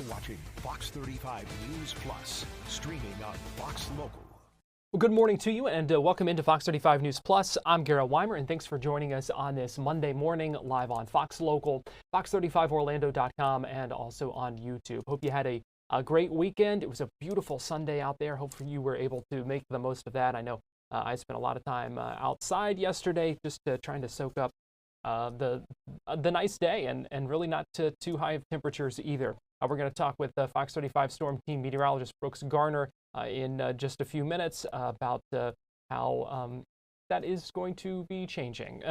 watching Fox 35 News Plus, streaming on Fox Local. Well, good morning to you and welcome into Fox 35 News Plus. I'm Garrett Wymer and thanks for joining us on this Monday morning live on Fox Local, fox35orlando.com, and also on YouTube. Hope you had a great weekend. It was a beautiful Sunday out there. Hopefully you were able to make the most of that. I know I spent a lot of time outside yesterday just trying to soak up the nice day and really not too high of temperatures either. We're going to talk with Fox 35 Storm Team meteorologist Brooks Garner in just a few minutes about how that is going to be changing.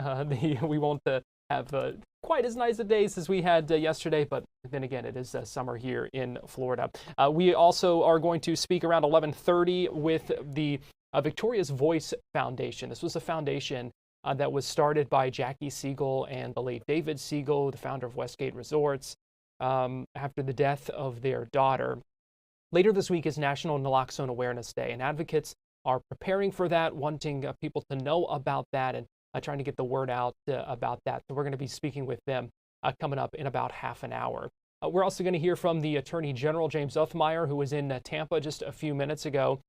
We won't have quite as nice a days as we had yesterday, but then again, it is summer here in Florida. We also are going to speak around 11:30 with the Victoria's Voice Foundation. This was a foundation that was started by Jackie Siegel and the late David Siegel, the founder of Westgate Resorts, after the death of their daughter. Later this week is National Naloxone Awareness Day, and advocates are preparing for that, wanting people to know about that and trying to get the word out about that. So we're going to be speaking with them coming up in about half an hour. We're also going to hear from the Attorney General James Uthmeier, who was in Tampa just a few minutes ago,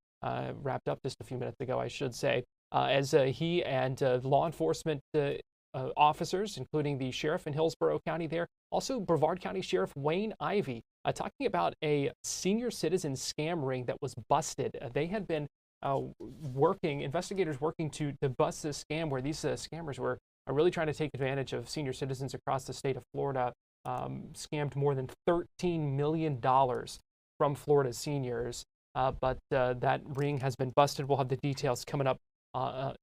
wrapped up just a few minutes ago, I should say, as he and law enforcement officers, including the sheriff in Hillsborough County there, also Brevard County Sheriff Wayne Ivey, talking about a senior citizen scam ring that was busted. They had been investigators working to bust this scam where these scammers were really trying to take advantage of senior citizens across the state of Florida, scammed more than $13 million from Florida seniors. But that ring has been busted. We'll have the details coming up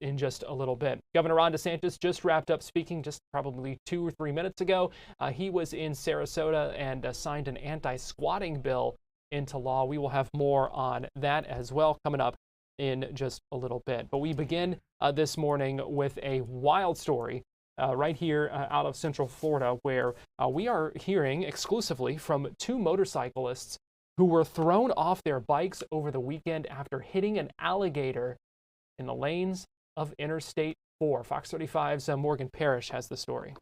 in just a little bit. Governor Ron DeSantis just wrapped up speaking just probably 2 or 3 minutes ago. He was in Sarasota and signed an anti-squatting bill into law. We will have more on that as well coming up in just a little bit. But we begin this morning with a wild story right here out of Central Florida, where we are hearing exclusively from 2 motorcyclists who were thrown off their bikes over the weekend after hitting an alligator in the lanes of Interstate 4. Fox 35's Morgan Parrish has the story.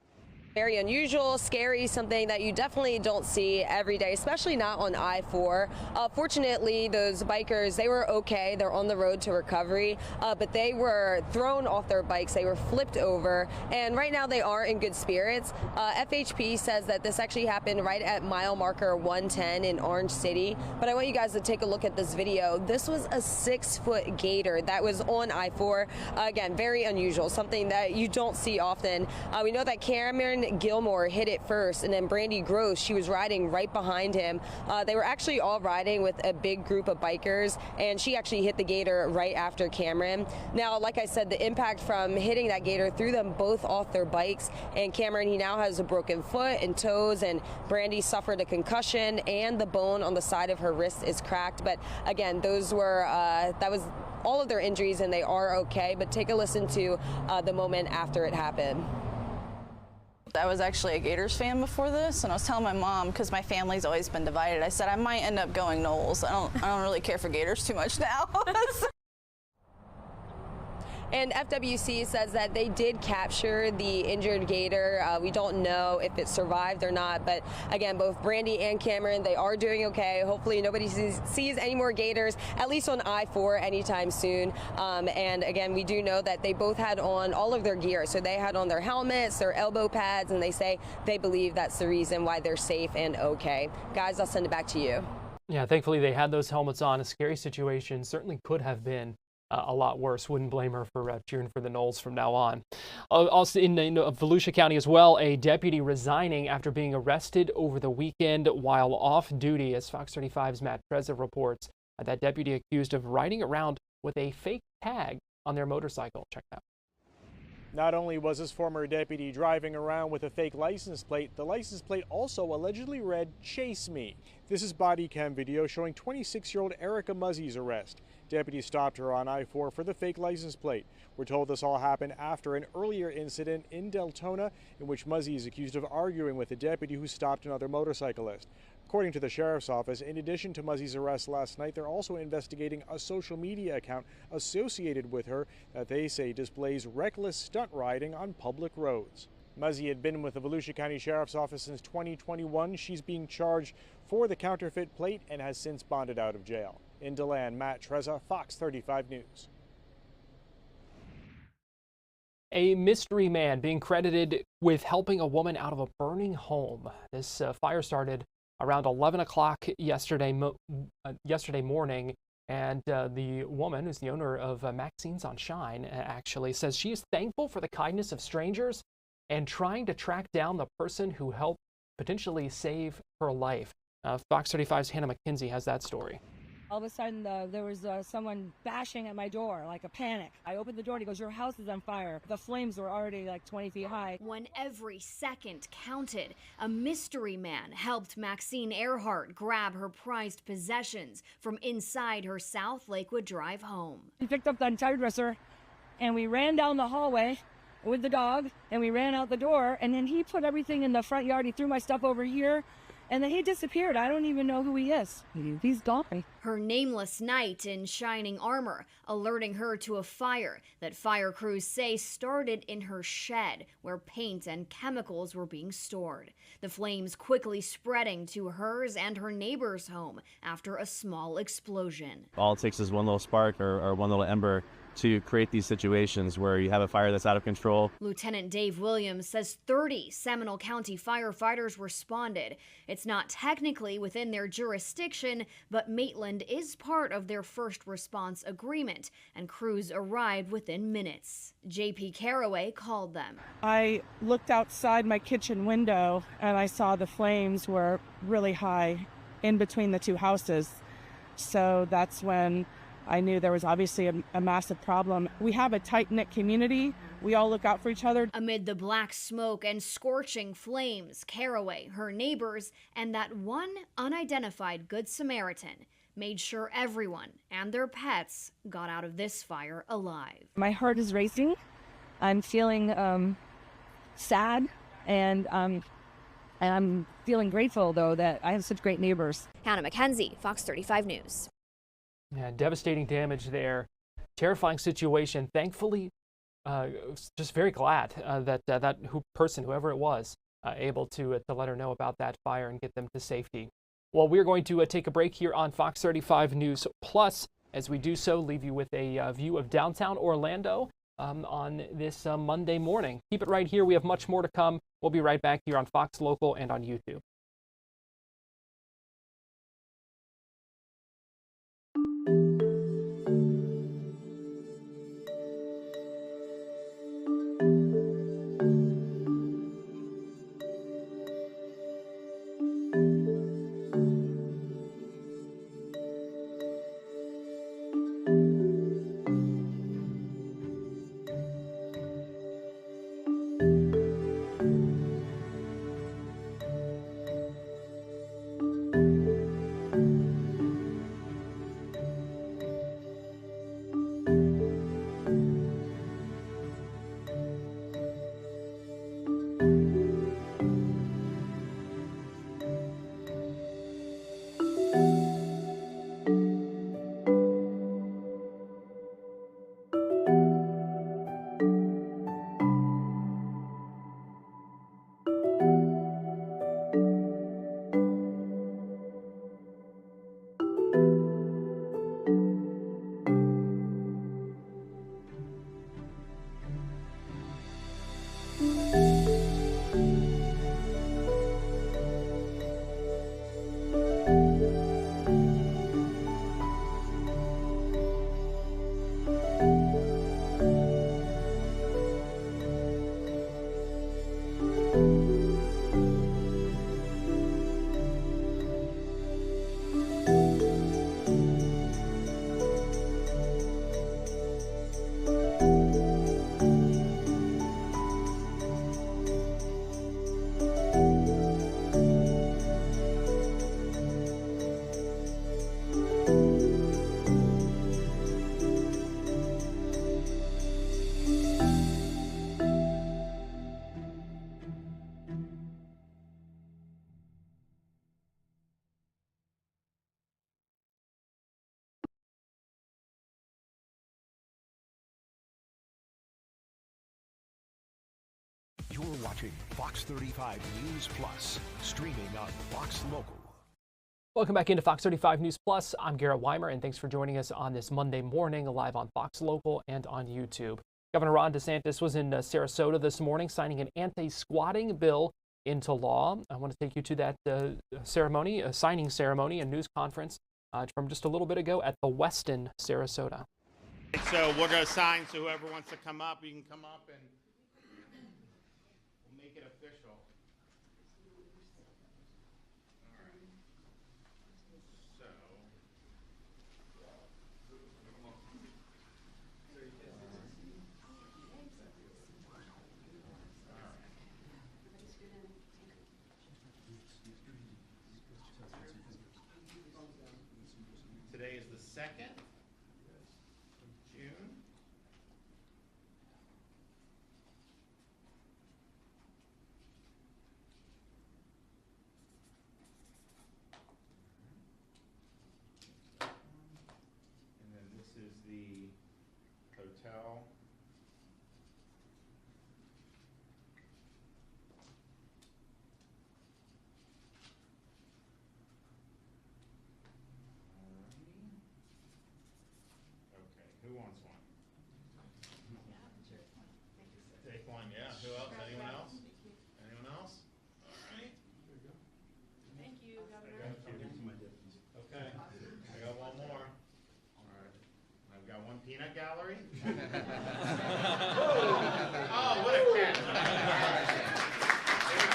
Very unusual, scary, something that you definitely don't see every day, especially not on I-4. Fortunately, those bikers, they were okay. They're on the road to recovery, but they were thrown off their bikes. They were flipped over, and right now they are in good spirits. FHP says that this actually happened right at mile marker 110 in Orange City, but I want you guys to take a look at this video. This was a 6-foot gator that was on I-4. Again, very unusual, something that you don't see often. We know that Cameron Gilmore hit it first, and then Brandy Gross, she was riding right behind him. They were actually all riding with a big group of bikers, and she actually hit the gator right after Cameron. Now, like I said, the impact from hitting that gator threw them both off their bikes, and Cameron, he now has a broken foot and toes, and Brandy suffered a concussion, and the bone on the side of her wrist is cracked. But again, those were that was all of their injuries, and they are okay. But take a listen to the moment after it happened. I was actually a Gators fan before this, and I was telling my mom, because my family's always been divided, I said I might end up going Noles. I don't really care for Gators too much now. And FWC says that they did capture the injured gator. We don't know if it survived or not, but again, both Brandy and Cameron, they are doing okay. Hopefully nobody sees any more gators, at least on I-4 anytime soon. And again, we do know that they both had on all of their gear. So they had on their helmets, their elbow pads, and they say they believe that's the reason why they're safe and okay. Guys, I'll send it back to you. Yeah, thankfully they had those helmets on. A scary situation certainly could have been a lot worse. Wouldn't blame her for cheering for the Noles from now on. Also in Volusia County as well, a deputy resigning after being arrested over the weekend while off duty. As Fox 35's Matt Trezza reports, that deputy accused of riding around with a fake tag on their motorcycle. Check that out. Not only was this former deputy driving around with a fake license plate, the license plate also allegedly read, "Chase me." This is body cam video showing 26-year-old Erica Muzzie's arrest. Deputies stopped her on I-4 for the fake license plate. We're told this all happened after an earlier incident in Deltona in which Muzzie is accused of arguing with a deputy who stopped another motorcyclist. According to the sheriff's office, in addition to Muzzie's arrest last night, they're also investigating a social media account associated with her that they say displays reckless stunt riding on public roads. Muzzie had been with the Volusia County Sheriff's Office since 2021. She's being charged for the counterfeit plate and has since bonded out of jail. In DeLand, Matt Trezza, Fox 35 News. A mystery man being credited with helping a woman out of a burning home. This fire started around 11 o'clock yesterday morning, and the woman, who's the owner of Maxine's on Shine, actually says she is thankful for the kindness of strangers and trying to track down the person who helped potentially save her life. Fox 35's Hannah McKenzie has that story. All of a sudden, there was someone bashing at my door, like a panic. I opened the door and he goes, "Your house is on fire." The flames were already like 20 feet high. When every second counted, a mystery man helped Maxine Earhart grab her prized possessions from inside her South Lakewood Drive home. He picked up the entire dresser and we ran down the hallway with the dog and we ran out the door, and then he put everything in the front yard. He threw my stuff over here. And then he disappeared. I don't even know who he is. He's gone. Her nameless knight in shining armor, alerting her to a fire that fire crews say started in her shed, where paint and chemicals were being stored. The flames quickly spreading to hers and her neighbor's home after a small explosion. All it takes is one little spark or one little ember to create these situations where you have a fire that's out of control. Lieutenant Dave Williams says 30 Seminole County firefighters responded. It's not technically within their jurisdiction, but Maitland is part of their first response agreement, and crews arrived within minutes. J.P. Caraway called them. I looked outside my kitchen window and I saw the flames were really high in between the two houses. So that's when I knew there was obviously a massive problem. We have a tight-knit community. We all look out for each other. Amid the black smoke and scorching flames, Caraway, her neighbors, and that one unidentified Good Samaritan made sure everyone and their pets got out of this fire alive. My heart is racing. I'm feeling sad, and I'm feeling grateful, though, that I have such great neighbors. Hannah McKenzie, Fox 35 News. Yeah, devastating damage there. Terrifying situation. Thankfully, just very glad that person, whoever it was, able to let her know about that fire and get them to safety. Well, we're going to take a break here on Fox 35 News Plus. As we do so, leave you with a view of downtown Orlando on this Monday morning. Keep it right here. We have much more to come. We'll be right back here on Fox Local and on YouTube. You're watching Fox 35 News Plus, streaming on Fox Local. Welcome back into Fox 35 News Plus. I'm Garrett Wymer, and thanks for joining us on this Monday morning, live on Fox Local and on YouTube. Governor Ron DeSantis was in Sarasota this morning, signing an anti-squatting bill into law. I want to take you to that signing ceremony and news conference from just a little bit ago at the Westin Sarasota. So we're going to sign, so whoever wants to come up, you can come up and we'll make it official. Today is the 2nd of June. And then this is the hotel. Who wants one? Take one, yeah. Who else? Anyone else? Anyone else? All right. Thank you, Governor. Okay. I got one more. All right. I've got one peanut gallery. Oh, what a catch. There we go.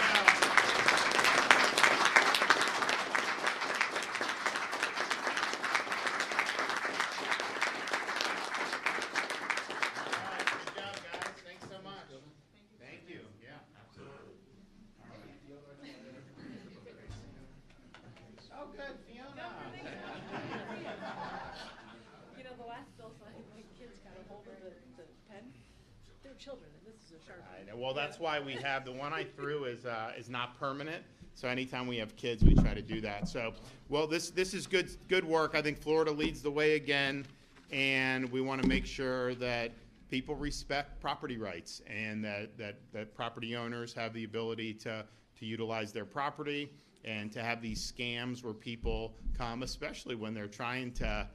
Children, and this is a sharp. I know. Well, that's why we have the one I threw is not permanent. So anytime we have kids, we try to do that. So, well, this is good work. I think Florida leads the way again, and we want to make sure that people respect property rights and that property owners have the ability to utilize their property and to have these scams where people come, especially when they're trying to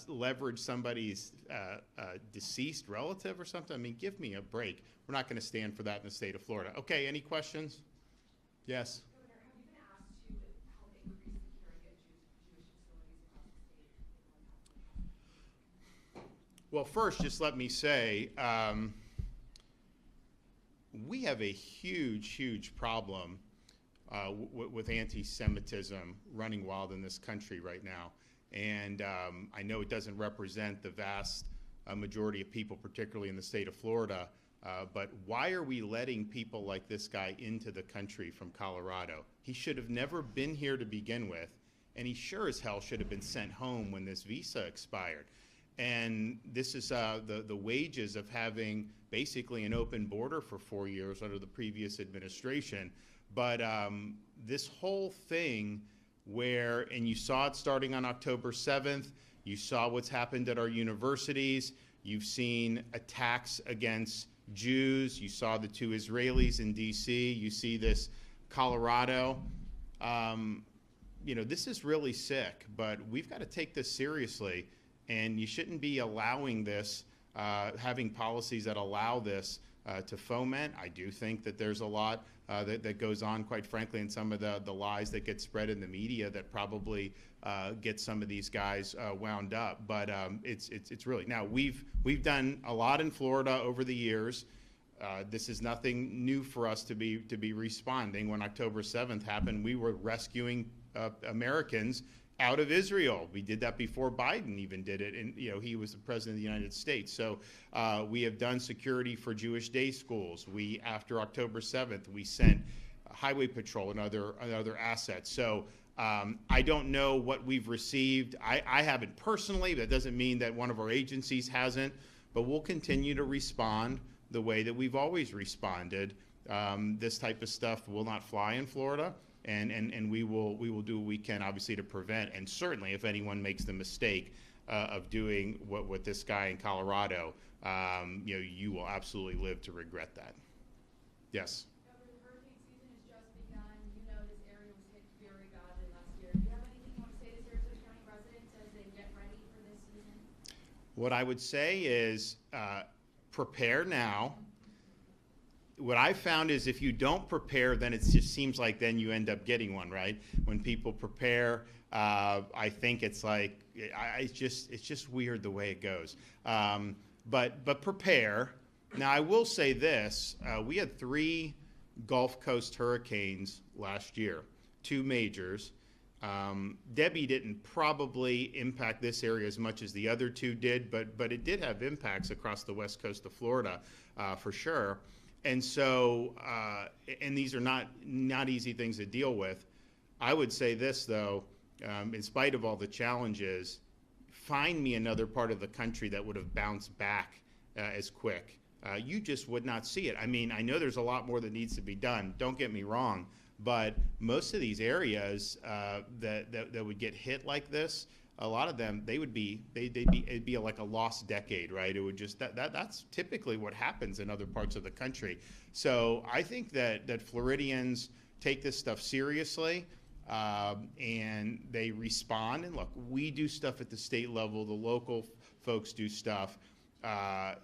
leverage somebody's deceased relative or something. I mean, give me a break. We're not going to stand for that in the state of Florida. Okay, any questions? Yes. Governor, have you been asked to help increase security at Jewish facilities across the state? Well, first, just let me say, we have a huge problem with anti-Semitism running wild in this country right now. And I know it doesn't represent the vast majority of people, particularly in the state of Florida, but why are we letting people like this guy into the country from Colorado? He should have never been here to begin with, and he sure as hell should have been sent home when this visa expired. And this is the wages of having basically an open border for 4 years under the previous administration. But this whole thing and you saw it starting on October 7th, you saw what's happened at our universities, you've seen attacks against Jews, you saw the 2 Israelis in DC, you see this Colorado. This is really sick, but we've got to take this seriously, and you shouldn't be allowing this, having policies that allow this to foment. I do think that there's a lot that goes on, quite frankly, in some of the lies that get spread in the media that probably get some of these guys wound up. But it's really, now we've done a lot in Florida over the years. This is nothing new for us to be responding. When October 7th happened, we were rescuing Americans out of Israel. We did that before Biden even did it, and he was the president of the United States. So we have done security for Jewish day schools. After October 7th, we sent highway patrol and other assets. So I don't know what we've received. I haven't personally. That doesn't mean that one of our agencies hasn't, but we'll continue to respond the way that we've always responded. This type of stuff will not fly in Florida. And we will do what we can, obviously, to prevent. And certainly, if anyone makes the mistake of doing what this guy in Colorado, you will absolutely live to regret that. Yes. Governor, hurricane season has just begun. You know this area was hit very badly last year. Do you have anything What I would say is prepare now. What I found is if you don't prepare, then it just seems like then you end up getting one, right? When people prepare, I think it's like, it's just weird the way it goes. But prepare. Now, I will say this. We had 3 Gulf Coast hurricanes last year, 2 majors. Debbie didn't probably impact this area as much as the other 2 did, but it did have impacts across the west coast of Florida for sure. And so, and these are not easy things to deal with. I would say this, though, in spite of all the challenges, find me another part of the country that would have bounced back as quick. You just would not see it. I mean, I know there's a lot more that needs to be done. Don't get me wrong. But most of these areas that would get hit like this, a lot of them, it'd be like a lost decade, right? It would just, that's typically what happens in other parts of the country. So I think that Floridians take this stuff seriously, and they respond. And look, we do stuff at the state level, the local folks do stuff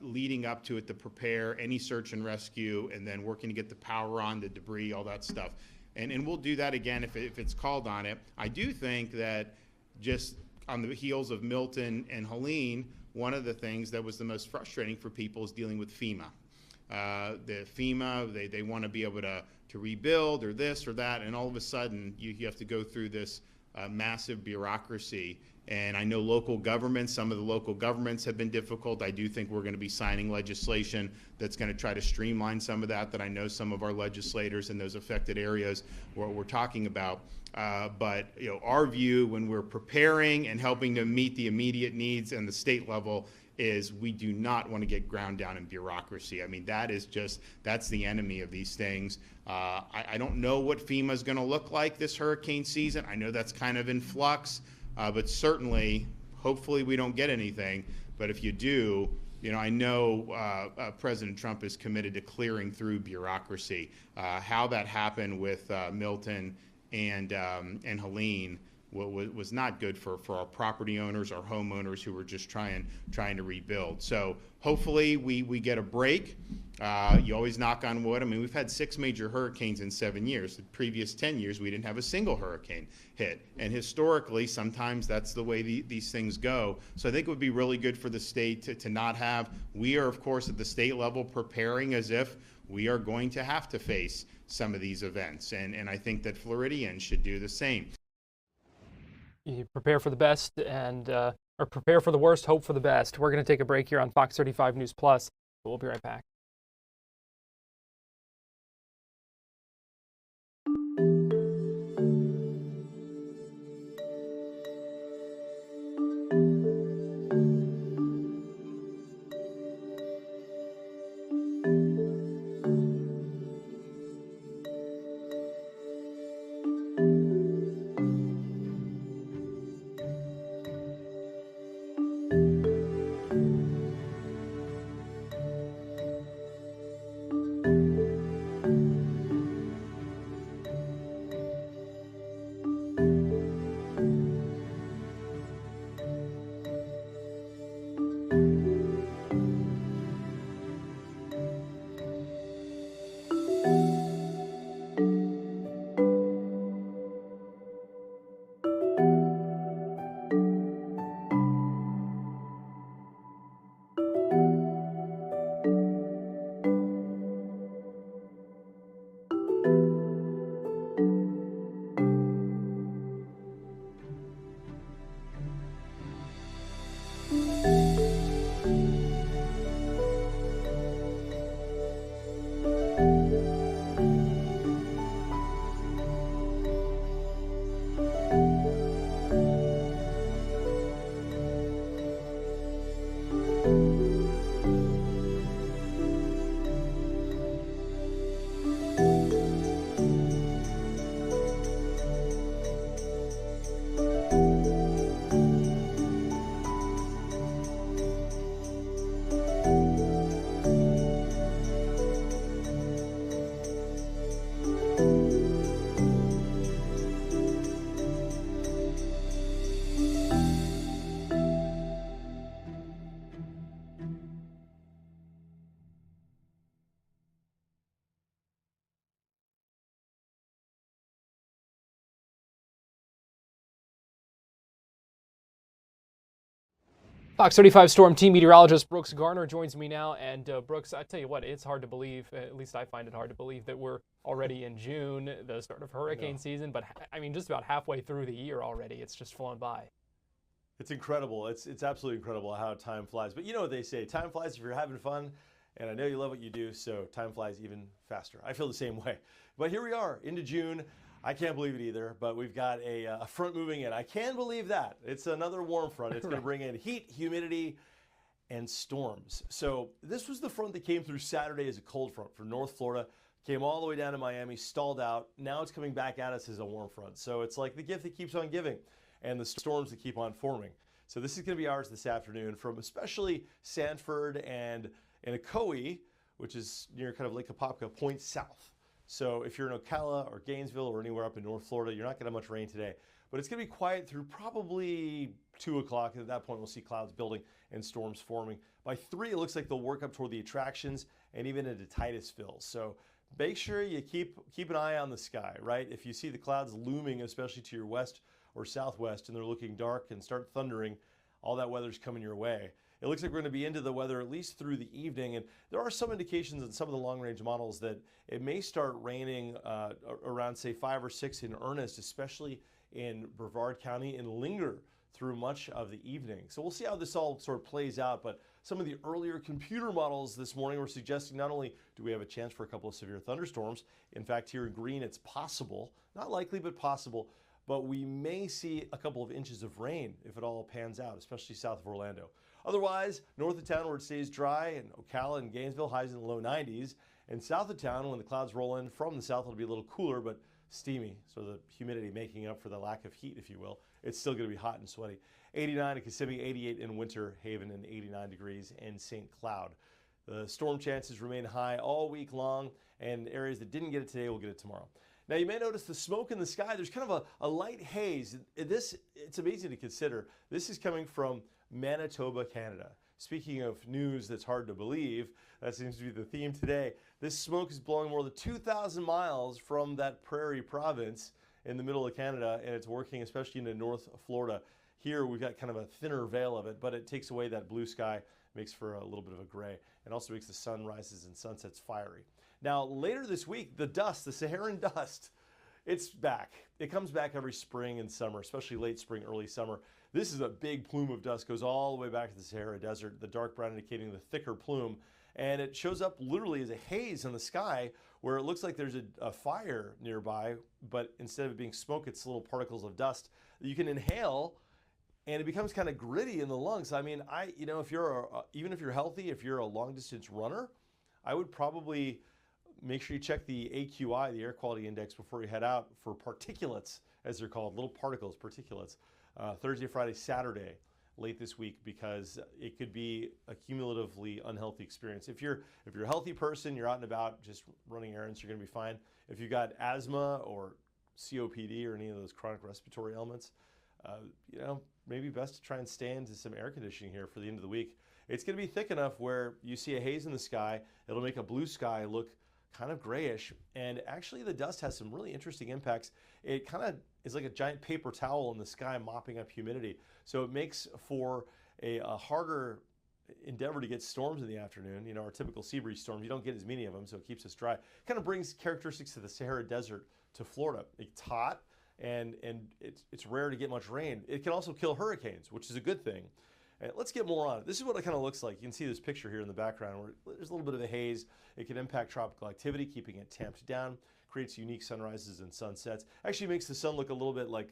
leading up to it to prepare any search and rescue, and then working to get the power on, the debris, all that stuff. And we'll do that again if it's called on it. I do think that just on the heels of Milton and Helene, one of the things that was the most frustrating for people is dealing with FEMA. The FEMA, they want to be able to rebuild or this or that, and all of a sudden you have to go through this massive bureaucracy. And I know local governments, some of the local governments have been difficult. I do think we're going to be signing legislation that's going to try to streamline some of that I know some of our legislators in those affected areas we're talking about. But you know, our view when we're preparing and helping to meet the immediate needs and the state level is we do not want to get ground down in bureaucracy. I mean, that's the enemy of these things. I don't know what FEMA is going to look like this hurricane season. I know that's kind of in flux. But certainly, hopefully we don't get anything. But if you do, you know, I know President Trump is committed to clearing through bureaucracy. How that happened with Milton and Helene was not good for our property owners, our homeowners who were just trying to rebuild. So hopefully we get a break. You always knock on wood. I mean, we've had 6 major hurricanes in 7 years. The previous 10 years, we didn't have a single hurricane hit. And historically, sometimes that's the way these things go. So I think it would be really good for the state to not have. We are, of course, at the state level preparing as if we are going to have to face some of these events. And I think that Floridians should do the same. You prepare for the best and or prepare for the worst, hope for the best. We're going to take a break here on Fox 35 News Plus. We'll be right back. Fox 35 Storm Team meteorologist Brooks Garner joins me now. And Brooks, I tell you what, it's hard to believe, at least I find it hard to believe, that we're already in June, the start of hurricane season. But I mean, just about halfway through the year already. It's just flown by. It's incredible. It's absolutely incredible how time flies. But you know what they say, time flies if you're having fun. And I know you love what you do, so time flies even faster. I feel the same way. But here we are into June. I can't believe it either, but we've got a front moving in. I can believe that. It's another warm front. It's going to bring in heat, humidity, and storms. So this was the front that came through Saturday as a cold front from North Florida, came all the way down to Miami, stalled out. Now it's coming back at us as a warm front. So it's like the gift that keeps on giving and the storms that keep on forming. So this is going to be ours this afternoon from especially Sanford and Anacoe, which is near kind of Lake Apopka, points south. So if you're in Ocala or Gainesville or anywhere up in North Florida, you're not going to have much rain today. But it's going to be quiet through probably 2 o'clock. At that point, we'll see clouds building and storms forming. By 3, it looks like they'll work up toward the attractions and even into Titusville. So make sure you keep an eye on the sky, right? If you see the clouds looming, especially to your west or southwest, and they're looking dark and start thundering, all that weather's coming your way. It looks like we're going to be into the weather at least through the evening, and there are some indications in some of the long-range models that it may start raining around, say, 5 or 6 in earnest, especially in Brevard County, and linger through much of the evening. So we'll see how this all sort of plays out, but some of the earlier computer models this morning were suggesting not only do we have a chance for a couple of severe thunderstorms, in fact, here in green, it's possible, not likely, but possible, but we may see a couple of inches of rain if it all pans out, especially south of Orlando. Otherwise, north of town where it stays dry, and Ocala and Gainesville, highs in the low 90s. And south of town, when the clouds roll in from the south, it'll be a little cooler, but steamy. So the humidity making up for the lack of heat, if you will. It's still going to be hot and sweaty. 89 in Kissimmee, 88 in Winter Haven, and 89 degrees in St. Cloud. The storm chances remain high all week long, and areas that didn't get it today will get it tomorrow. Now, you may notice the smoke in the sky. There's kind of a light haze. It's amazing to consider. This is coming from Manitoba, Canada. Speaking of news that's hard to believe, that seems to be the theme today. This smoke is blowing more than 2,000 miles from that prairie province in the middle of Canada, and it's working especially into North Florida. Here we've got kind of a thinner veil of it, but it takes away that blue sky, makes for a little bit of a gray, and also makes the sunrises and sunsets fiery. Now, later this week, the dust, the Saharan dust, it's back. It comes back every spring and summer, especially late spring, early summer. This is a big plume of dust, goes all the way back to the Sahara Desert, the dark brown indicating the thicker plume, and it shows up literally as a haze in the sky where it looks like there's a fire nearby, but instead of it being smoke, it's little particles of dust that you can inhale, and it becomes kind of gritty in the lungs. I mean, if you're even if you're healthy, if you're a long distance runner, I would probably make sure you check the AQI, the air quality index, before you head out for particulates, as they're called, little particles, particulates, Thursday, Friday, Saturday, late this week, because it could be a cumulatively unhealthy experience. If you're a healthy person, you're out and about just running errands, you're going to be fine. If you got asthma or COPD or any of those chronic respiratory ailments, maybe best to try and stay into some air conditioning here for the end of the week. It's going to be thick enough where you see a haze in the sky. It'll make a blue sky look kind of grayish, and actually the dust has some really interesting impacts. It kind of is like a giant paper towel in the sky mopping up humidity, so it makes for a harder endeavor to get storms in the afternoon. Our typical sea breeze storms, you don't get as many of them, so it keeps us dry. Kind of brings characteristics of the Sahara Desert to Florida. It's hot, and it's rare to get much rain. It can also kill hurricanes, which is a good thing. Let's get more on it. This is what it kind of looks like. You can see this picture here in the background where there's a little bit of a haze. It can impact tropical activity, keeping it tamped down, creates unique sunrises and sunsets. Actually makes the sun look a little bit like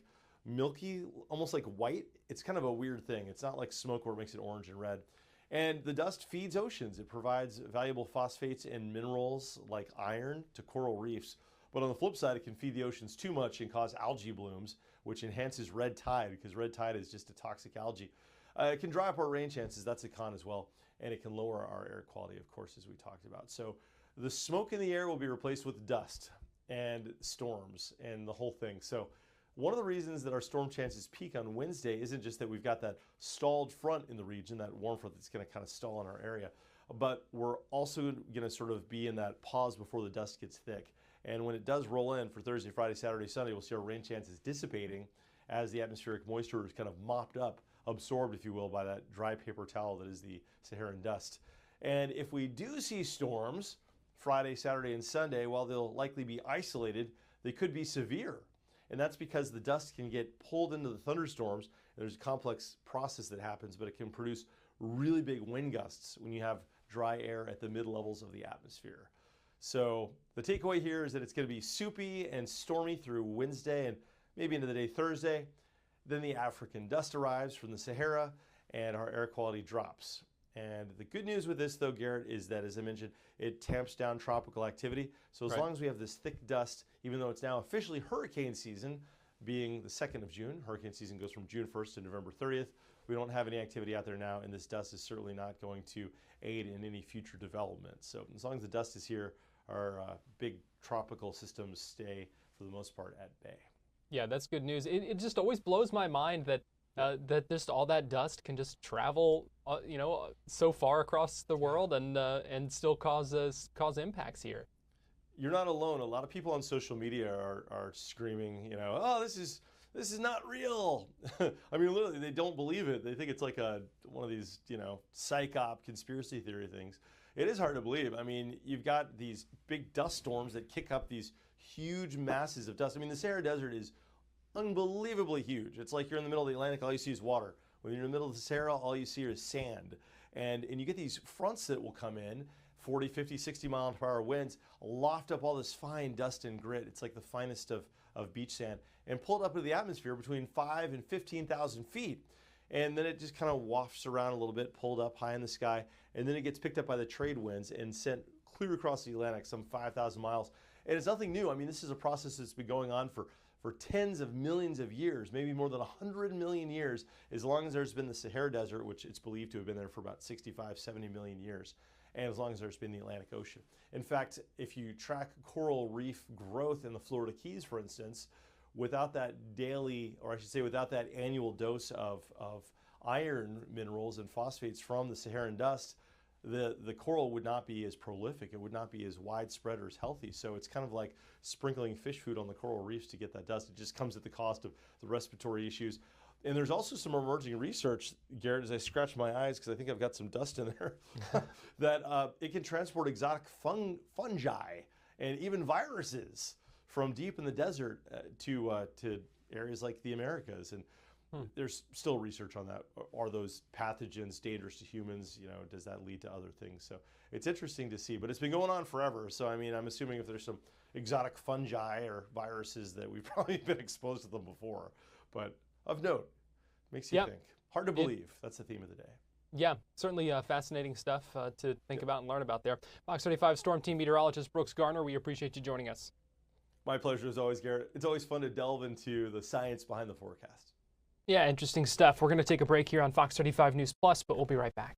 milky, almost like white. It's kind of a weird thing. It's not like smoke where it makes it orange and red. And the dust feeds oceans. It provides valuable phosphates and minerals like iron to coral reefs. But on the flip side, it can feed the oceans too much and cause algae blooms, which enhances red tide, because red tide is just a toxic algae. It can dry up our rain chances, that's a con as well, and it can lower our air quality, of course, as we talked about. So the smoke in the air will be replaced with dust and storms and the whole thing. So one of the reasons that our storm chances peak on Wednesday isn't just that we've got that stalled front in the region, that warm front that's going to kind of stall in our area, but we're also going to sort of be in that pause before the dust gets thick. And when it does roll in for Thursday, Friday, Saturday, Sunday, we'll see our rain chances dissipating as the atmospheric moisture is kind of mopped up absorbed, if you will, by that dry paper towel that is the Saharan dust. And if we do see storms Friday, Saturday, and Sunday, while they'll likely be isolated, they could be severe. And that's because the dust can get pulled into the thunderstorms. There's a complex process that happens, but it can produce really big wind gusts when you have dry air at the mid-levels of the atmosphere. So the takeaway here is that it's going to be soupy and stormy through Wednesday and maybe into the day Thursday. Then the African dust arrives from the Sahara and our air quality drops. And the good news with this, though, Garrett, is that, as I mentioned, it tamps down tropical activity. So as long as we have this thick dust, even though it's now officially hurricane season, being the 2nd of June, hurricane season goes from June 1st to November 30th, we don't have any activity out there now, and this dust is certainly not going to aid in any future development. So as long as the dust is here, our big tropical systems stay, for the most part, at bay. Yeah, that's good news. It just always blows my mind that that just all that dust can just travel, so far across the world and still cause impacts here. You're not alone. A lot of people on social media are screaming, oh, this is not real. I mean, literally, they don't believe it. They think it's like one of these, psych-op conspiracy theory things. It is hard to believe. I mean, you've got these big dust storms that kick up these huge masses of dust. I mean, the Sahara Desert is unbelievably huge. It's like you're in the middle of the Atlantic, all you see is water. When you're in the middle of the Sahara, all you see is sand. And you get these fronts that will come in, 40, 50, 60 mile per hour winds, loft up all this fine dust and grit. It's like the finest of beach sand, and pull it up into the atmosphere between 5,000 and 15,000 feet. And then it just kind of wafts around a little bit, pulled up high in the sky, and then it gets picked up by the trade winds and sent clear across the Atlantic, some 5,000 miles. And it's nothing new. I mean, this is a process that's been going on for tens of millions of years, maybe more than 100 million years, as long as there's been the Sahara Desert, which it's believed to have been there for about 65, 70 million years, and as long as there's been the Atlantic Ocean. In fact, if you track coral reef growth in the Florida Keys, for instance, without that daily, or I should say without that annual dose of iron minerals and phosphates from the Saharan dust, the coral would not be as prolific, it would not be as widespread or as healthy. So it's kind of like sprinkling fish food on the coral reefs to get that dust. It just comes at the cost of the respiratory issues. And there's also some emerging research, Garrett, as I scratch my eyes, because I think I've got some dust in there, that it can transport exotic fungi and even viruses from deep in the desert to areas like the Americas. And there's still research on that. Are those pathogens dangerous to humans? Does that lead to other things? So it's interesting to see, but it's been going on forever. So, I mean, I'm assuming if there's some exotic fungi or viruses that we've probably been exposed to them before, but of note, makes you think. Hard to believe. That's the theme of the day. Yeah, certainly fascinating stuff to think about and learn about there. Fox 35 Storm Team Meteorologist Brooks Garner, we appreciate you joining us. My pleasure as always, Garrett. It's always fun to delve into the science behind the forecast. Yeah, interesting stuff. We're going to take a break here on Fox 35 News Plus, but we'll be right back.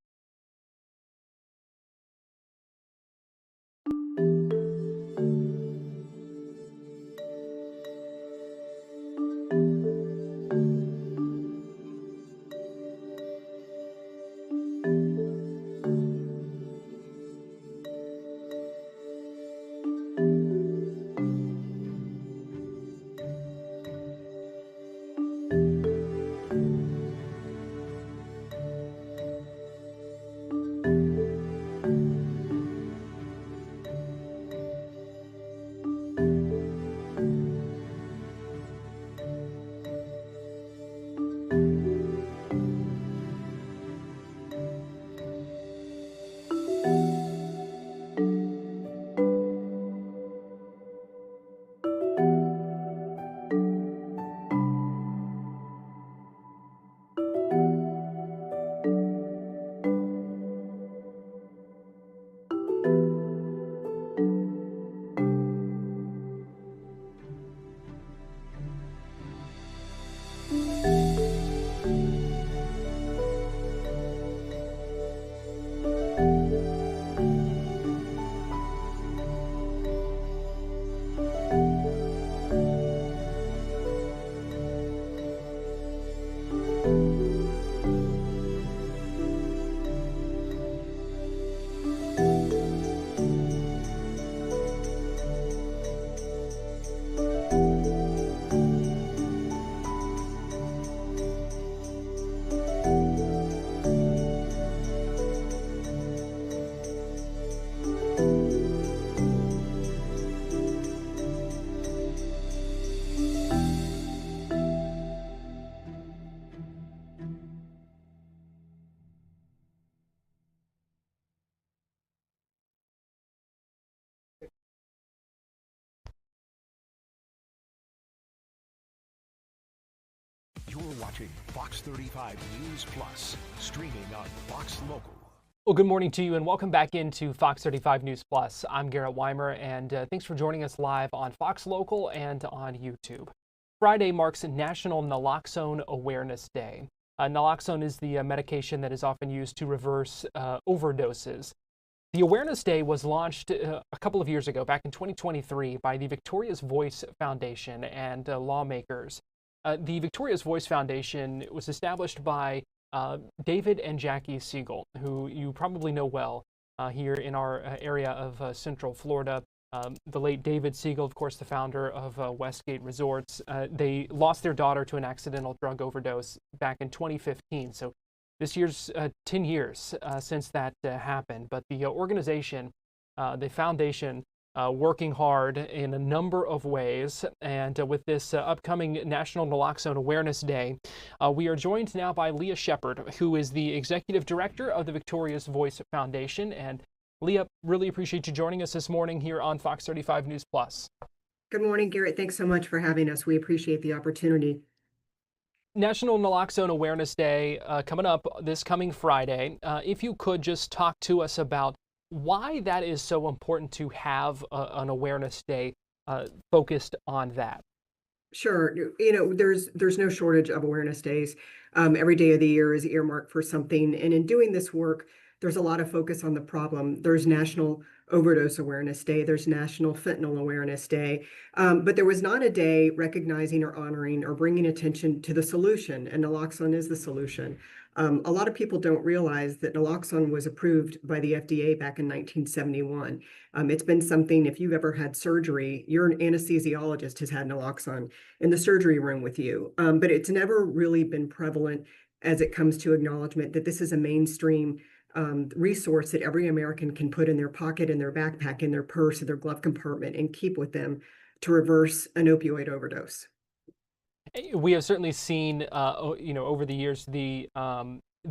watching Fox 35 News Plus, streaming on Fox Local. Well, good morning to you and welcome back into Fox 35 News Plus. I'm Garrett Wymer and thanks for joining us live on Fox Local and on YouTube. Friday marks National Naloxone Awareness Day. Naloxone is the medication that is often used to reverse overdoses. The Awareness Day was launched a couple of years ago, back in 2023, by the Victoria's Voice Foundation and lawmakers. The Victoria's Voice Foundation was established by David and Jackie Siegel, who you probably know well here in our area of Central Florida. The late David Siegel, of course, the founder of Westgate Resorts. They lost their daughter to an accidental drug overdose back in 2015. So this year's 10 years since that happened. But the organization, the foundation, working hard in a number of ways. And with this upcoming National Naloxone Awareness Day, we are joined now by Leah Shepard, who is the Executive Director of the Victoria's Voice Foundation. And Leah, really appreciate you joining us this morning here on Fox 35 News Plus. Good morning, Garrett. Thanks so much for having us. We appreciate the opportunity. National Naloxone Awareness Day coming up this coming Friday. If you could just talk to us about why that is so important to have an awareness day focused on that. Sure. You know, there's no shortage of awareness days. Every day of the year is earmarked for something. And in doing this work, there's a lot of focus on the problem. There's National Overdose Awareness Day. There's National Fentanyl Awareness Day. But there was not a day recognizing or honoring or bringing attention to the solution. And naloxone is the solution. A lot of people don't realize that naloxone was approved by the FDA back in 1971. It's been something, if you've ever had surgery, your anesthesiologist has had naloxone in the surgery room with you. But it's never really been prevalent as it comes to acknowledgement that this is a mainstream resource that every American can put in their pocket, in their backpack, in their purse, in their glove compartment, and keep with them to reverse an opioid overdose. We have certainly seen, over the years, the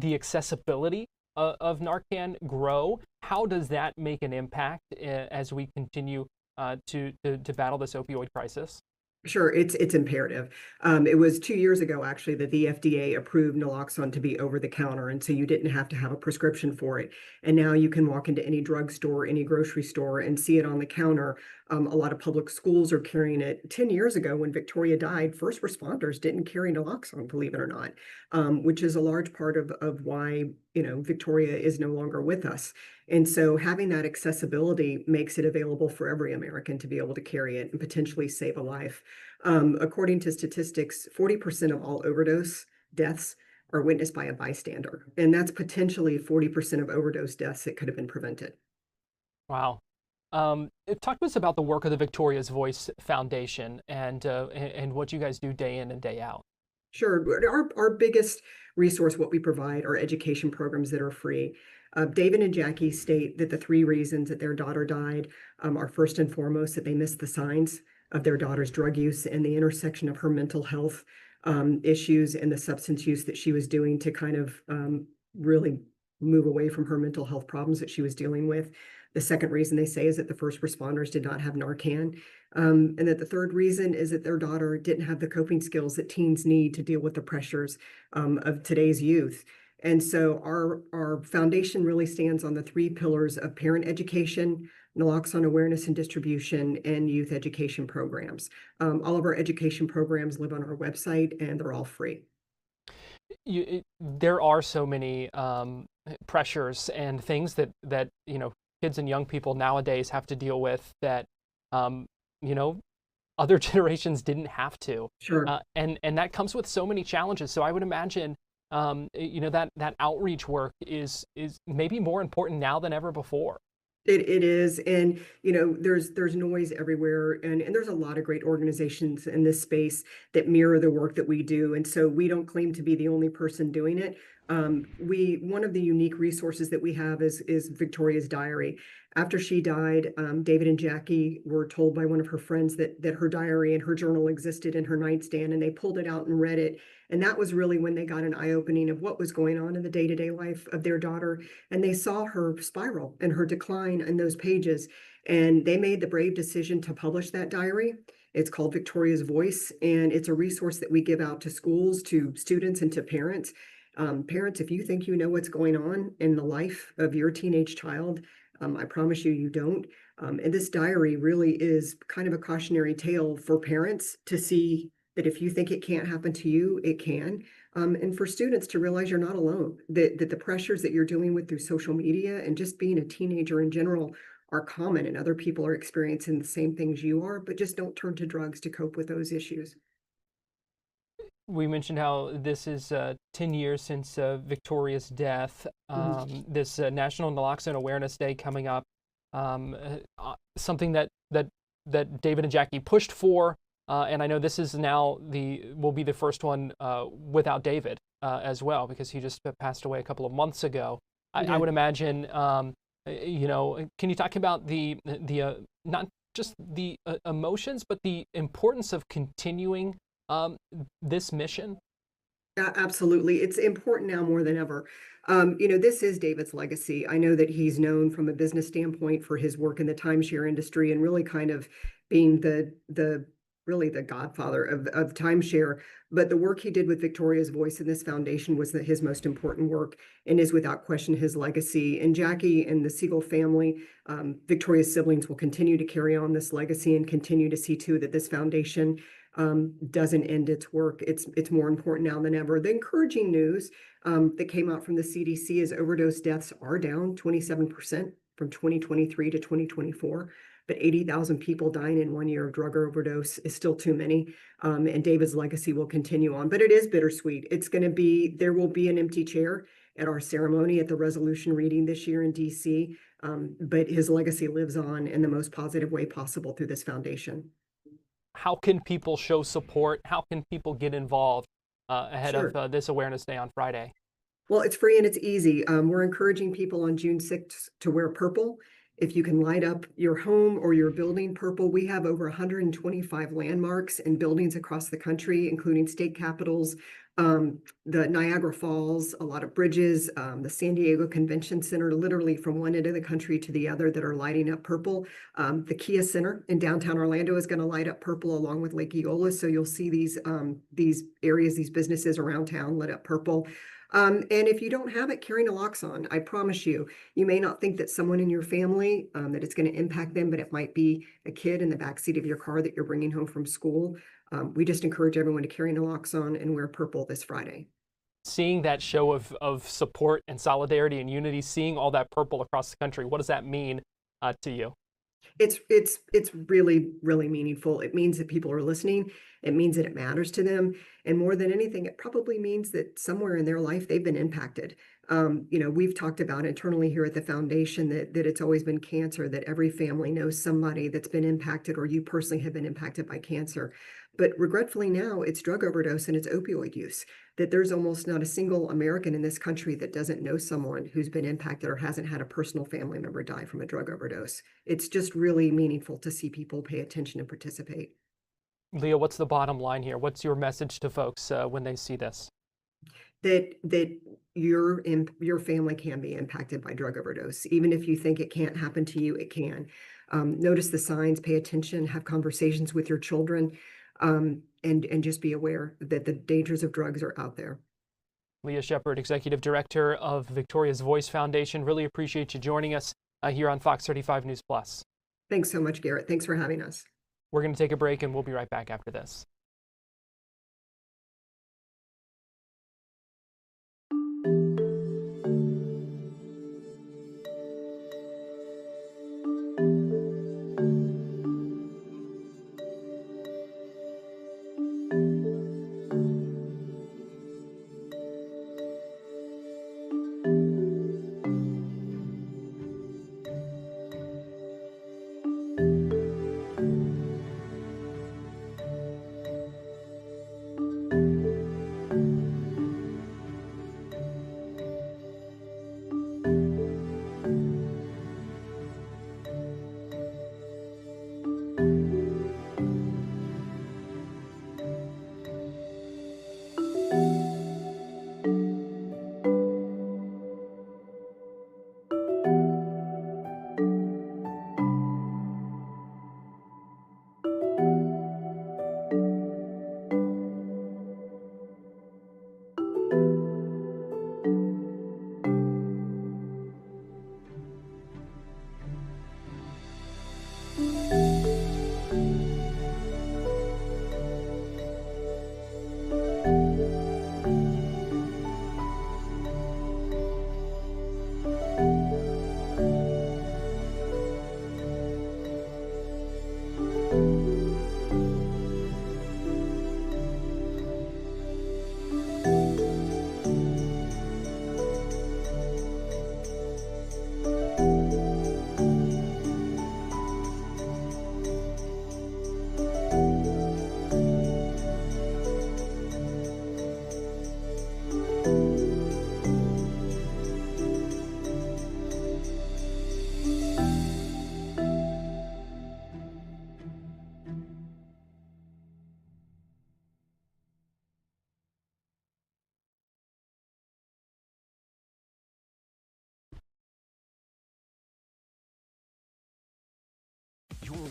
accessibility of Narcan grow. How does that make an impact as we continue to battle this opioid crisis? Sure, it's imperative. It was 2 years ago, actually, that the FDA approved naloxone to be over the counter, and so you didn't have to have a prescription for it. And now you can walk into any drugstore, any grocery store, and see it on the counter. A lot of public schools are carrying it. 10 years ago, when Victoria died, first responders didn't carry naloxone, believe it or not, which is a large part of why Victoria is no longer with us. And so having that accessibility makes it available for every American to be able to carry it and potentially save a life. According to statistics, 40% of all overdose deaths are witnessed by a bystander. And that's potentially 40% of overdose deaths that could have been prevented. Wow. Talk to us about the work of the Victoria's Voice Foundation and what you guys do day in and day out. Sure. Our biggest resource, what we provide, are education programs that are free. David and Jackie state that the 3 reasons that their daughter died are first and foremost that they missed the signs of their daughter's drug use and the intersection of her mental health issues and the substance use that she was doing to kind of really move away from her mental health problems that she was dealing with. The second reason they say is that the first responders did not have Narcan. And that the third reason is that their daughter didn't have the coping skills that teens need to deal with the pressures of today's youth. And so our foundation really stands on the 3 pillars of parent education, naloxone awareness and distribution, and youth education programs. All of our education programs live on our website, and they're all free. There are so many pressures and things that kids and young people nowadays have to deal with that other generations didn't have to. Sure. And that comes with so many challenges. So I would imagine that outreach work is maybe more important now than ever before. It is. And, there's noise everywhere. And there's a lot of great organizations in this space that mirror the work that we do. And so we don't claim to be the only person doing it. One of the unique resources that we have is Victoria's diary. After she died, David and Jackie were told by one of her friends that her diary and her journal existed in her nightstand, and they pulled it out and read it. And that was really when they got an eye-opening of what was going on in the day-to-day life of their daughter. And they saw her spiral and her decline in those pages. And they made the brave decision to publish that diary. It's called Victoria's Voice, and it's a resource that we give out to schools, to students, and to parents. Parents, if you think you know what's going on in the life of your teenage child, I promise you, you don't. And this diary really is kind of a cautionary tale for parents to see that if you think it can't happen to you, it can. And for students to realize you're not alone, that the pressures that you're dealing with through social media and just being a teenager in general are common, and other people are experiencing the same things you are, but just don't turn to drugs to cope with those issues. We mentioned how this is 10 years since Victoria's death. This National Naloxone Awareness Day coming up, something that David and Jackie pushed for, and I know this is now will be the first one without David as well, because he just passed away a couple of months ago. I would imagine, can you talk about the not just the emotions, but the importance of continuing this mission? Absolutely. It's important now more than ever. This is David's legacy. I know that he's known from a business standpoint for his work in the timeshare industry and really kind of being really the godfather of timeshare. But the work he did with Victoria's Voice in this foundation was his most important work and is without question his legacy. And Jackie and the Siegel family, Victoria's siblings, will continue to carry on this legacy and continue to see to that this foundation doesn't end its work. It's more important now than ever. The encouraging news that came out from the CDC is overdose deaths are down 27% from 2023 to 2024. But 80,000 people dying in 1 year of drug overdose is still too many. And David's legacy will continue on. But it is bittersweet. There will be an empty chair at our ceremony at the resolution reading this year in DC. But his legacy lives on in the most positive way possible through this foundation. How can people show support? How can people get involved ahead of this Awareness Day on Friday? Well, it's free and it's easy. We're encouraging people on June 6th to wear purple. If you can light up your home or your building purple, we have over 125 landmarks and buildings across the country, including state capitals, the Niagara Falls, a lot of bridges, the San Diego Convention Center, literally from one end of the country to the other, that are lighting up purple. The Kia Center in downtown Orlando is going to light up purple along with Lake Eola. So you'll see these areas, these businesses around town lit up purple. And if you don't have it, carry Naloxone. I promise you, you may not think that someone in your family, that it's going to impact them, but it might be a kid in the backseat of your car that you're bringing home from school. We just encourage everyone to carry Naloxone and wear purple this Friday. Seeing that show of support and solidarity and unity, seeing all that purple across the country, what does that mean to you? It's really, really meaningful. It means that people are listening. It means that it matters to them. And more than anything, it probably means that somewhere in their life, they've been impacted. We've talked about internally here at the foundation that it's always been cancer, that every family knows somebody that's been impacted, or you personally have been impacted by cancer. But regretfully now, it's drug overdose and it's opioid use, that there's almost not a single American in this country that doesn't know someone who's been impacted or hasn't had a personal family member die from a drug overdose. It's just really meaningful to see people pay attention and participate. Leah, what's the bottom line here? What's your message to folks when they see this? That your family can be impacted by drug overdose. Even if you think it can't happen to you, it can. Notice the signs, pay attention, have conversations with your children, and just be aware that the dangers of drugs are out there. Leah Shepard, Executive Director of Victoria's Voice Foundation. Really appreciate you joining us here on Fox 35 News Plus. Thanks so much, Garrett. Thanks for having us. We're going to take a break and we'll be right back after this.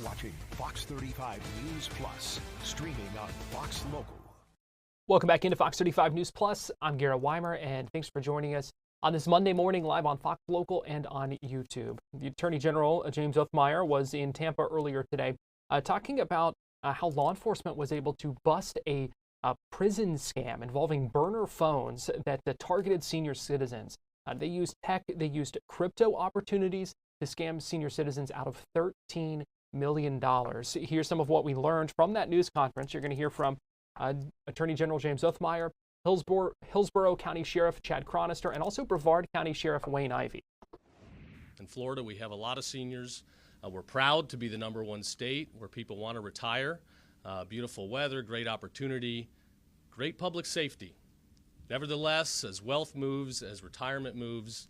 watching Fox 35 News Plus, streaming on Fox Local. Welcome back into Fox 35 News Plus. I'm Garrett Wymer, and thanks for joining us on this Monday morning live on Fox Local and on YouTube. The Attorney General James Uthmeier was in Tampa earlier today talking about how law enforcement was able to bust a prison scam involving burner phones that targeted senior citizens. They used tech, they used crypto opportunities to scam senior citizens out of $13 million. Here's some of what we learned from that news conference. You're going to hear from Attorney General James Uthmeier, Hillsborough County Sheriff Chad Chronister, and also Brevard County Sheriff Wayne Ivey. In Florida, we have a lot of seniors. We're proud to be the #1 state where people want to retire. Beautiful weather, great opportunity, great public safety. Nevertheless, as wealth moves, as retirement moves,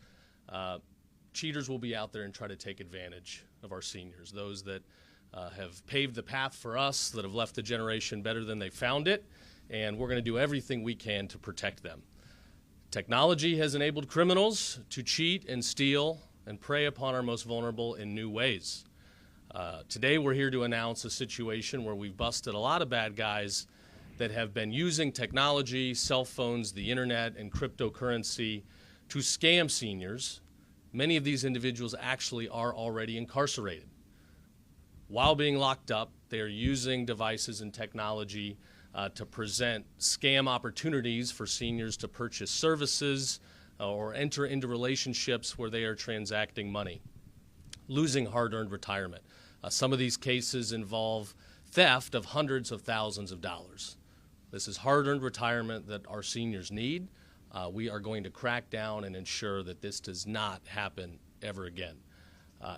cheaters will be out there and try to take advantage of our seniors, those that have paved the path for us, that have left the generation better than they found it, and we're going to do everything we can to protect them. Technology has enabled criminals to cheat and steal and prey upon our most vulnerable in new ways. Today we're here to announce a situation where we've busted a lot of bad guys that have been using technology, cell phones, the internet, and cryptocurrency to scam seniors. Many of these individuals actually are already incarcerated. While being locked up, they are using devices and technology to present scam opportunities for seniors to purchase services or enter into relationships where they are transacting money, losing hard-earned retirement. Some of these cases involve theft of hundreds of thousands of dollars. This is hard-earned retirement that our seniors need. We are going to crack down and ensure that this does not happen ever again.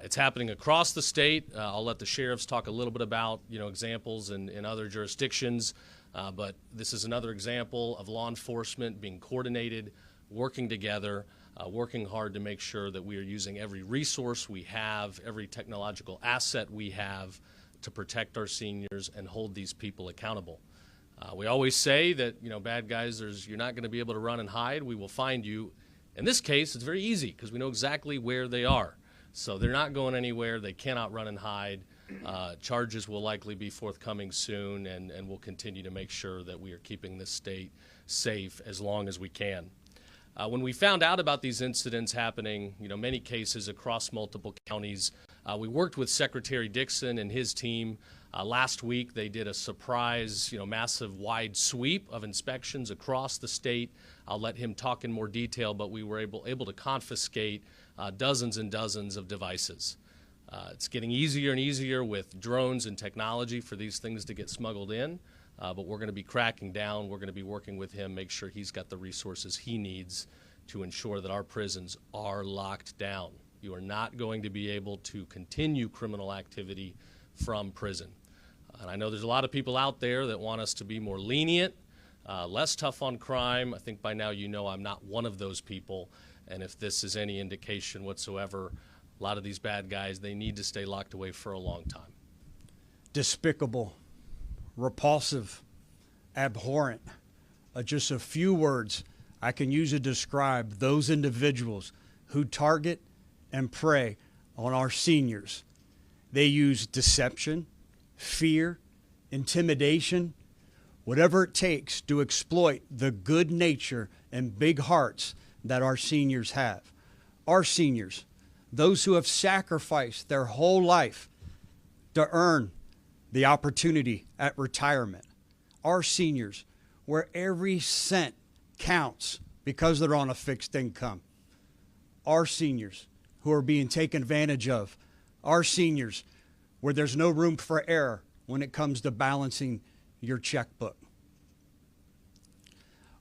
It's happening across the state. I'll let the sheriffs talk a little bit about examples in other jurisdictions, but this is another example of law enforcement being coordinated, working together, working hard to make sure that we are using every resource we have, every technological asset we have to protect our seniors and hold these people accountable. We always say that, bad guys, you're not going to be able to run and hide. We will find you. In this case, it's very easy because we know exactly where they are. So they're not going anywhere. They cannot run and hide. Charges will likely be forthcoming soon, and we'll continue to make sure that we are keeping this state safe as long as we can. When we found out about these incidents happening, many cases across multiple counties, we worked with Secretary Dixon and his team. Last week, they did a surprise, massive wide sweep of inspections across the state. I'll let him talk in more detail, but we were able to confiscate dozens and dozens of devices. It's getting easier and easier with drones and technology for these things to get smuggled in, but we're going to be cracking down. We're going to be working with him, make sure he's got the resources he needs to ensure that our prisons are locked down. You are not going to be able to continue criminal activity from prison. And I know there's a lot of people out there that want us to be more lenient, less tough on crime. I think by now I'm not one of those people. And if this is any indication whatsoever, a lot of these bad guys, they need to stay locked away for a long time. Despicable, repulsive, abhorrent. Just a few words I can use to describe those individuals who target and prey on our seniors. They use deception, fear, intimidation, whatever it takes to exploit the good nature and big hearts that our seniors have. Our seniors, those who have sacrificed their whole life to earn the opportunity at retirement. Our seniors, where every cent counts because they're on a fixed income. Our seniors who are being taken advantage of. Our seniors where there's no room for error when it comes to balancing your checkbook.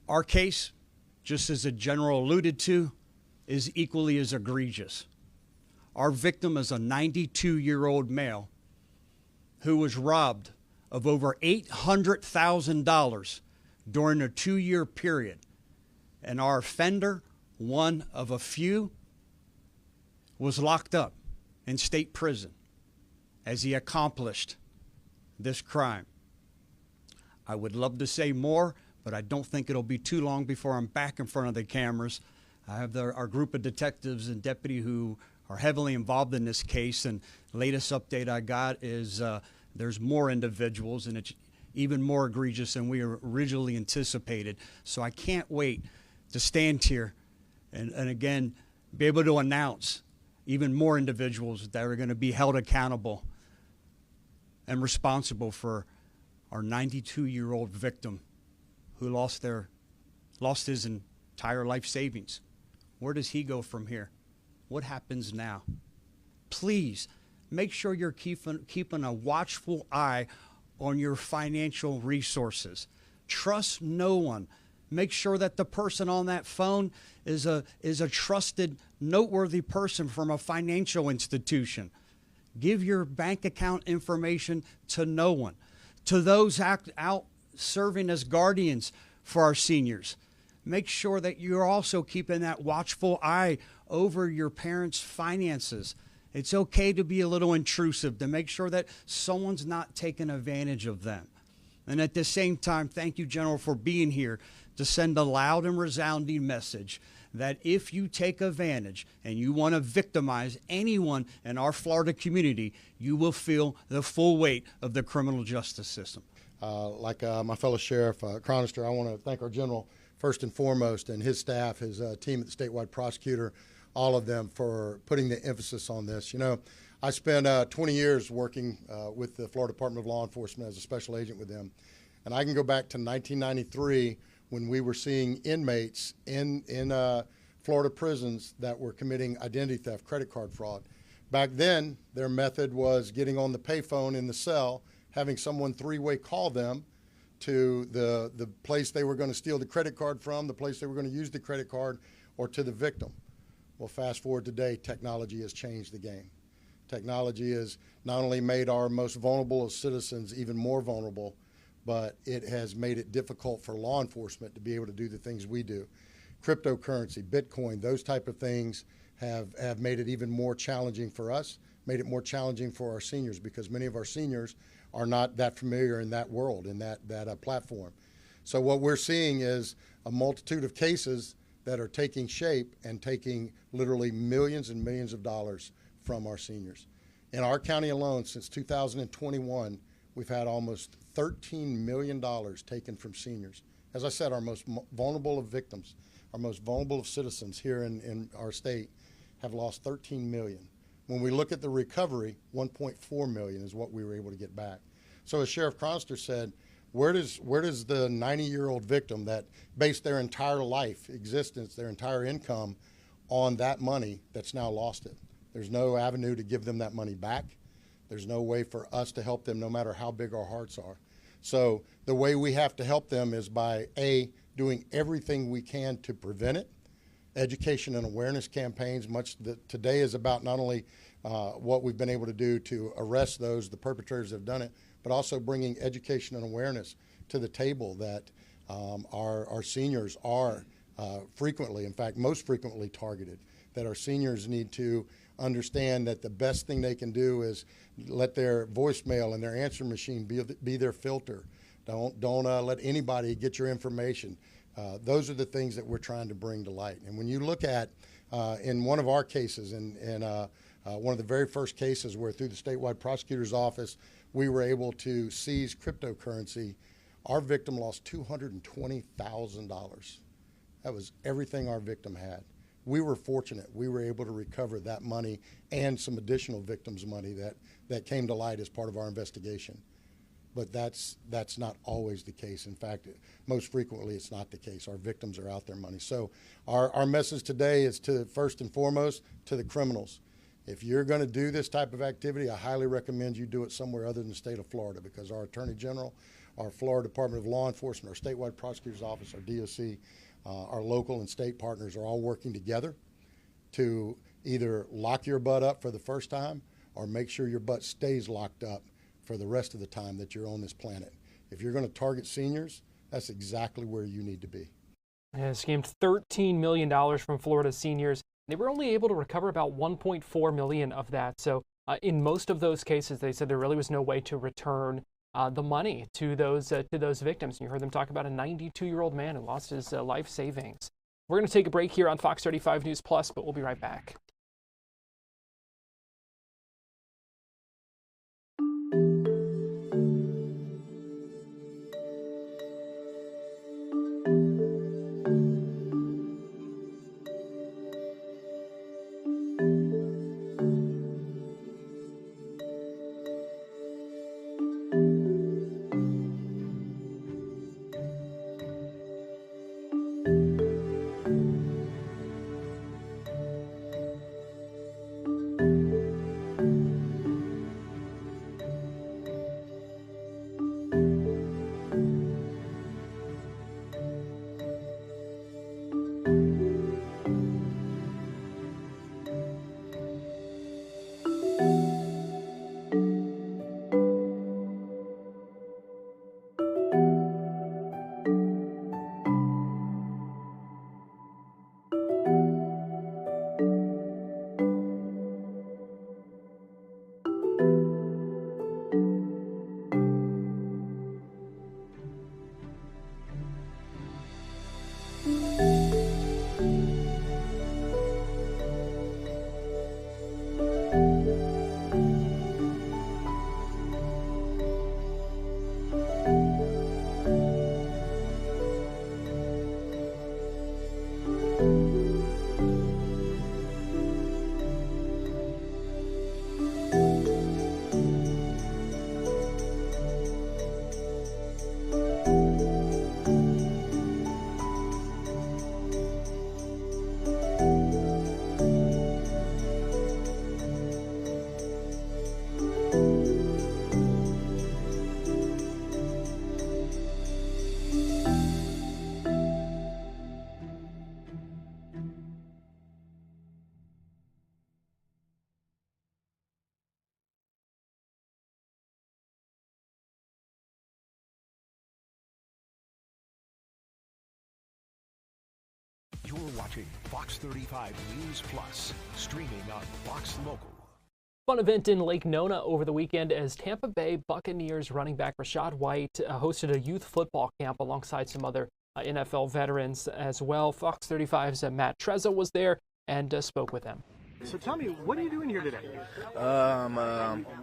Our case, just as the general alluded to, is equally as egregious. Our victim is a 92-year-old male who was robbed of over $800,000 during a 2-year period. And our offender, one of a few, was locked up in state prison as he accomplished this crime. I would love to say more, but I don't think it'll be too long before I'm back in front of the cameras. I have our group of detectives and deputy who are heavily involved in this case. And the latest update I got is there's more individuals, and it's even more egregious than we originally anticipated. So I can't wait to stand here and again be able to announce even more individuals that are going to be held accountable and responsible for our 92-year-old victim who lost his entire life savings. Where does he go from here? What happens now? Please make sure you're keeping a watchful eye on your financial resources. Trust no one. Make sure that the person on that phone is a trusted, noteworthy person from a financial institution. Give your bank account information to no one. To those out serving as guardians for our seniors, make sure that you're also keeping that watchful eye over your parents' finances. It's okay to be a little intrusive, to make sure that someone's not taking advantage of them. And at the same time, thank you, General, for being here to send a loud and resounding message that if you take advantage and you want to victimize anyone in our Florida community, you will feel the full weight of the criminal justice system. Like my fellow sheriff, Chronister, I want to thank our general first and foremost, and his staff, his team at the statewide prosecutor, all of them for putting the emphasis on this. You know, I spent 20 years working with the Florida Department of Law Enforcement as a special agent with them. And I can go back to 1993 when we were seeing inmates in Florida prisons that were committing identity theft, credit card fraud. Back then, their method was getting on the payphone in the cell, having someone three-way call them to the place they were going to steal the credit card from, the place they were going to use the credit card, or to the victim. Well, fast forward today, technology has changed the game. Technology has not only made our most vulnerable of citizens even more vulnerable, but it has made it difficult for law enforcement to be able to do the things we do. Cryptocurrency, Bitcoin, those type of things have made it even more challenging for us, made it more challenging for our seniors, because many of our seniors are not that familiar in that world, in that platform. So what we're seeing is a multitude of cases that are taking shape and taking literally millions and millions of dollars from our seniors. In our county alone, since 2021, we've had almost $13 million taken from seniors. As I said, our most vulnerable of victims, our most vulnerable of citizens here in our state have lost $13 million. When we look at the recovery, $1.4 million is what we were able to get back. So as Sheriff Chronister said, where does the 90-year-old victim that based their entire life existence, their entire income on that money that's now lost it? There's no avenue to give them that money back. There's no way for us to help them no matter how big our hearts are. So the way we have to help them is by doing everything we can to prevent it. Education and awareness campaigns, today is about not only what we've been able to do to arrest the perpetrators that have done it, but also bringing education and awareness to the table that our seniors are frequently, in fact, most frequently targeted, that our seniors need to understand that the best thing they can do is let their voicemail and their answer machine be their filter. Don't let anybody get your information. Those are the things that we're trying to bring to light. And when you look at, in one of our cases, in one of the very first cases where through the statewide prosecutor's office, we were able to seize cryptocurrency, our victim lost $220,000. That was everything our victim had. We were fortunate. We were able to recover that money and some additional victims' money that came to light as part of our investigation. But that's not always the case. In fact, most frequently it's not the case. Our victims are out their money. So our message today is to, first and foremost, to the criminals. If you're going to do this type of activity, I highly recommend you do it somewhere other than the state of Florida, because our Attorney General, our Florida Department of Law Enforcement, our statewide prosecutor's office, our DOC, our local and state partners are all working together to either lock your butt up for the first time or make sure your butt stays locked up for the rest of the time that you're on this planet. If you're going to target seniors, that's exactly where you need to be. It schemed $13 million from Florida seniors. They were only able to recover about $1.4 million of that. So in most of those cases, they said there really was no way to return the money to those victims. And you heard them talk about a 92-year-old man who lost his life savings. We're going to take a break here on Fox 35 News Plus, but we'll be right back. watching Fox 35 News Plus, streaming on Fox Local. Fun event in Lake Nona over the weekend as Tampa Bay Buccaneers running back Rashad White hosted a youth football camp alongside some other NFL veterans as well. Fox 35's Matt Trezza was there and spoke with them. So tell me, what are you doing here today?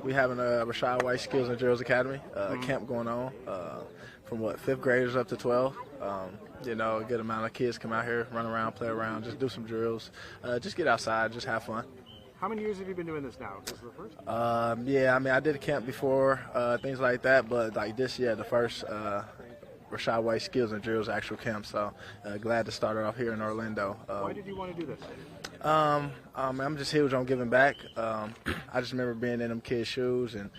We having a Rashad White Skills and Drills Academy camp going on from 5th graders up to 12. You know, a good amount of kids come out here, run around, play around, just do some drills, just get outside, just have fun. How many years have you been doing this now? This is the first? Yeah, I mean, I did a camp before, things like that, but like this, the first Rashad White Skills and Drills actual camp. So glad to start it off here in Orlando. Why did you want to do this? I'm just huge on giving back. I just remember being in them kids' shoes and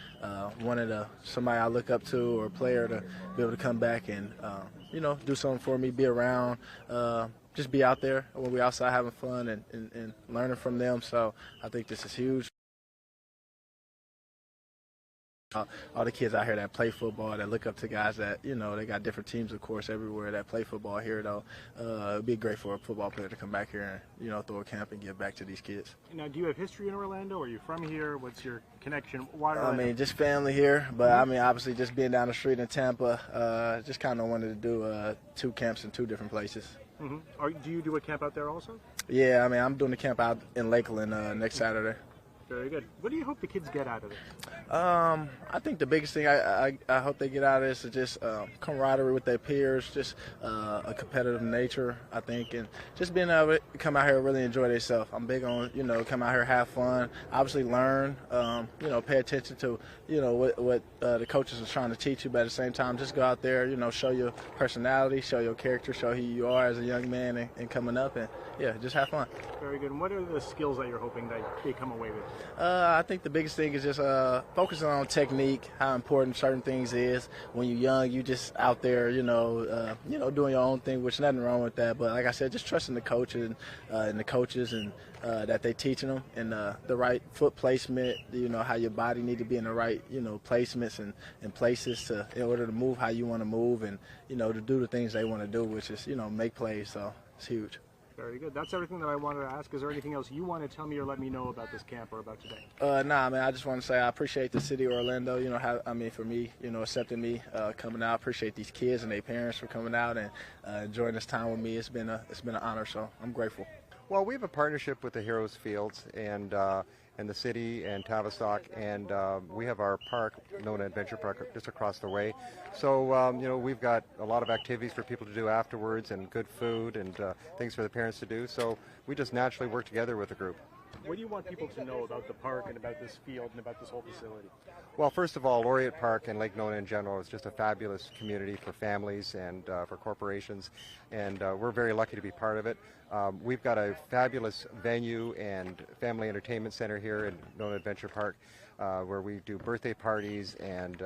wanted somebody I look up to or a player to be able to come back and, you know, do something for me, be around. Just be out there when we're outside having fun and learning from them. So I think this is huge. All the kids out here that play football, that look up to guys that, you know, they got different teams, of course, everywhere that play football here, though. It'd be great for a football player to come back here and, you know, throw a camp and give back to these kids. Now, do you have history in Orlando? Are you from here? What's your connection? Why Orlando? I mean, just family here, but I mean, obviously, just being down the street in Tampa, just kind of wanted to do 2 camps in 2 different places. Do you do a camp out there also? Yeah, I mean, I'm doing the camp out in Lakeland next Saturday. Very good. What do you hope the kids get out of it? I think the biggest thing I hope they get out of this is just camaraderie with their peers, just a competitive nature, I think, and just being able to come out here and really enjoy themselves. I'm big on, you know, come out here, have fun, obviously learn, you know, pay attention to, you know, what the coaches are trying to teach you, but at the same time, just go out there, you know, show your personality, show your character, show who you are as a young man and coming up, and, yeah, just have fun. Very good. And what are the skills that you're hoping that they come away with? I think the biggest thing is just focusing on technique, how important certain things is. When you're young, you just out there, you know, doing your own thing, which nothing wrong with that. But like I said, just trusting the coaches and the coaches and that they teaching them and the right foot placement. You know how your body need to be in the right, you know, placements and places in order to move how you want to move and, you know, to do the things they want to do, which is, you know, make plays. So it's huge. Very good. That's everything that I wanted to ask. Is there anything else you want to tell me or let me know about this camp or about today? Nah, man, I just want to say I appreciate the city of Orlando, you know, for me, you know, accepting me, coming out. I appreciate these kids and their parents for coming out and enjoying this time with me. It's been an honor, so I'm grateful. Well, we have a partnership with the Heroes Fields and the city and Tavistock, and we have our park, Nona Adventure Park, just across the way. So, you know, we've got a lot of activities for people to do afterwards and good food and things for the parents to do. So we just naturally work together with the group. What do you want people to know about the park and about this field and about this whole facility? Well, first of all, Laureate Park and Lake Nona in general is just a fabulous community for families and for corporations, and we're very lucky to be part of it. We've got a fabulous venue and family entertainment center here in Nona Adventure Park where we do birthday parties and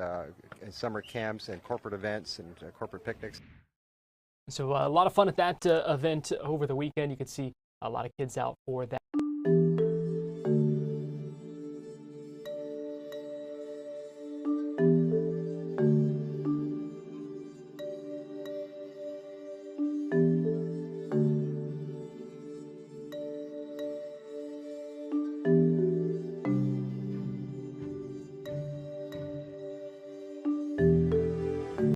summer camps and corporate events and corporate picnics. So a lot of fun at that event over the weekend. You could see a lot of kids out for that.